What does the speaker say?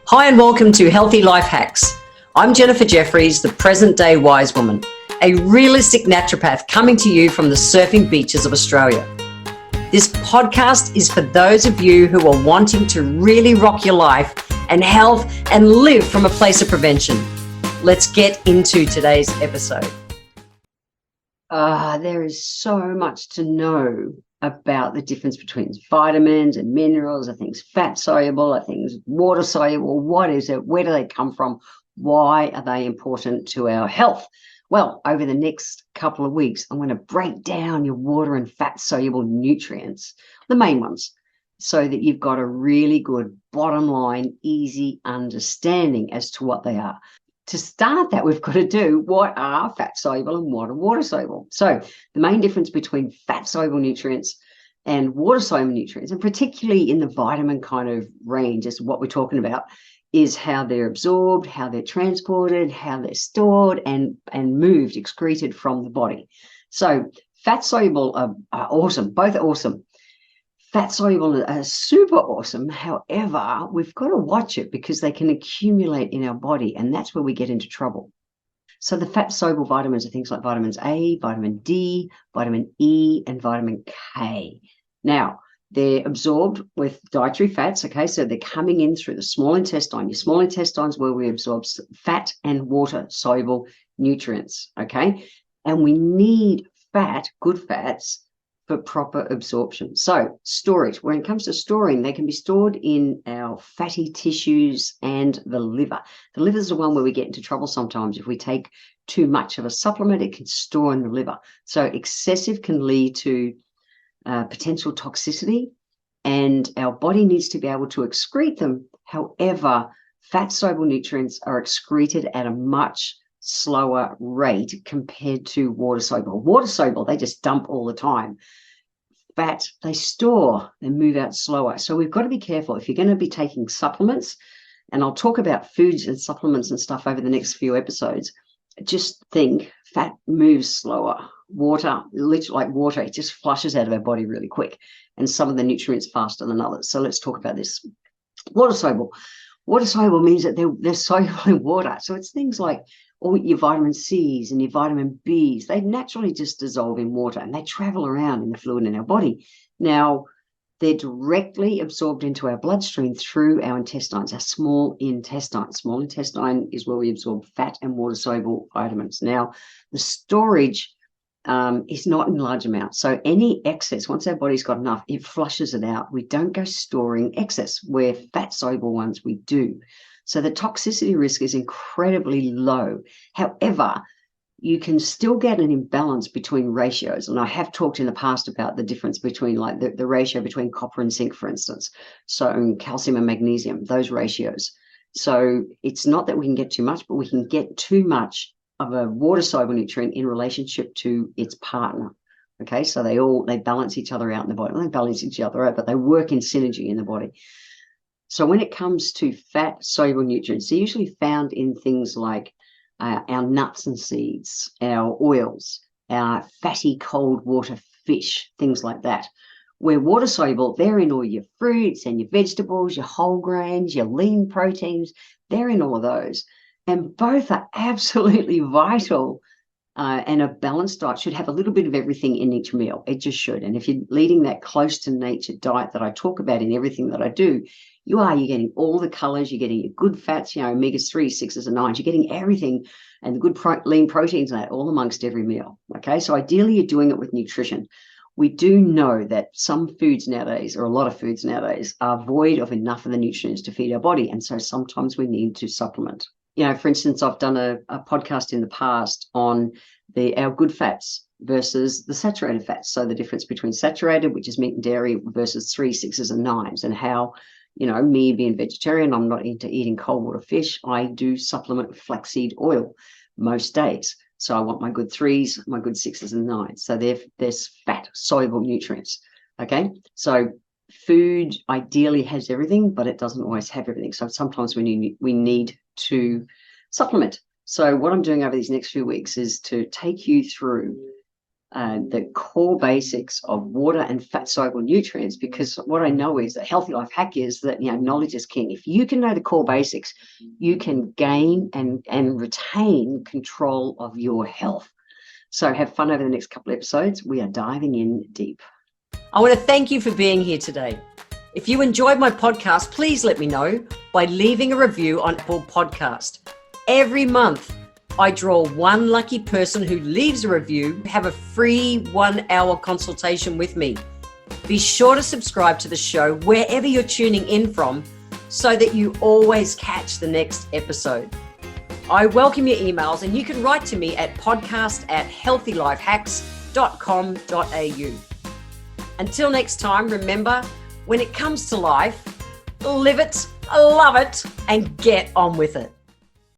Hi and welcome to Healthy Life Hacks. I'm Jennifer Jefferies, the present-day wise woman, a realistic naturopath coming to you from the surfing beaches of Australia. This podcast is for those of you who are wanting to really rock your life and health and live from a place of prevention. Let's get into today's episode. There is so much to know about the difference between vitamins and minerals. Are things fat soluble? Are things water soluble? What is it? Where do they come from? Why are they important to our health? Well, over the next couple of weeks, I'm going to break down your water and fat soluble nutrients, the main ones, so that you've got a really good bottom line, easy understanding as to what they are. To start that, we've got to do what are fat soluble and what are water soluble. So the main difference between fat soluble nutrients and water soluble nutrients, and particularly in the vitamin kind of range, is what we're talking about, is how they're absorbed, how they're transported, how they're stored and moved, excreted from the body. So fat soluble are awesome. Both are awesome. Fat soluble are super awesome. However, we've got to watch it because they can accumulate in our body, and that's where we get into trouble. So the fat soluble vitamins are things like vitamins A, vitamin D, vitamin E, and vitamin K. Now, they're absorbed with dietary fats, okay? So they're coming in through the small intestine. Your small intestine is where we absorb fat and water soluble nutrients, okay? And we need fat, good fats, for proper absorption. So storage, when it comes to storing, they can be stored in our fatty tissues and the liver. The liver is the one where we get into trouble sometimes. If we take too much of a supplement, it can store in the liver. So excessive can lead to potential toxicity, and our body needs to be able to excrete them. However, fat soluble nutrients are excreted at a much slower rate compared to water soluble. Water soluble, they just dump all the time. Fat, they store and move out slower. So we've got to be careful. If you're going to be taking supplements, and I'll talk about foods and supplements and stuff over the next few episodes, just think fat moves slower. Water, literally like water, it just flushes out of our body really quick, and some of the nutrients faster than others. So let's talk about this. Water soluble. Water soluble means that they're soluble in water. So it's things like all your vitamin C's and your vitamin B's. They naturally just dissolve in water, and they travel around in the fluid in our body. Now, they're directly absorbed into our bloodstream through our intestines, our small intestine. Small intestine is where we absorb fat and water soluble vitamins. Now, the storage is not in large amounts. So any excess, once our body's got enough, it flushes it out. We don't go storing excess, where fat soluble ones we do. So the toxicity risk is incredibly low. However, you can still get an imbalance between ratios. And I have talked in the past about the difference between like the ratio between copper and zinc, for instance. So calcium and magnesium, those ratios. So it's not that we can get too much, but we can get too much of a water soluble nutrient in relationship to its partner. Okay, so they balance each other out in the body. Well, they balance each other out, but they work in synergy in the body. So when it comes to fat soluble nutrients, they're usually found in things like our nuts and seeds, our oils, our fatty cold water fish, things like that. Where water soluble, they're in all your fruits and your vegetables, your whole grains, your lean proteins. They're in all of those. And both are absolutely vital, and a balanced diet should have a little bit of everything in each meal. It just should. And if you're leading that close to nature diet that I talk about in everything that I do, you're getting all the colors, you're getting your good fats, omegas 3, 6s, and 9s, you're getting everything, and the good lean proteins and that all amongst every meal. Okay, so ideally you're doing it with nutrition. We do know that some foods nowadays, or a lot of foods nowadays, are void of enough of the nutrients to feed our body, and so sometimes we need to supplement. For instance, I've done a podcast in the past on our good fats versus the saturated fats. So the difference between saturated, which is meat and dairy, versus 3, 6s, and 9s, and how, me being vegetarian, I'm not into eating cold water fish. I do supplement with flaxseed oil most days. So I want my good 3s, my good 6s, and 9s. So there's fat soluble nutrients. Okay, so food ideally has everything, but it doesn't always have everything. So sometimes we need to supplement. So what I'm doing over these next few weeks is to take you through the core basics of water and fat soluble nutrients, because what I know is that healthy life hack is that, knowledge is king. If you can know the core basics, you can gain and retain control of your health. So have fun over the next couple of episodes. We are diving in deep. I want to thank you for being here today. If you enjoyed my podcast, please let me know by leaving a review on Apple Podcast. Every month, I draw one lucky person who leaves a review, have a free 1-hour consultation with me. Be sure to subscribe to the show wherever you're tuning in from so that you always catch the next episode. I welcome your emails, and you can write to me at podcast@healthylifehacks.com.au. Until next time, remember, when it comes to life, live it, love it, and get on with it.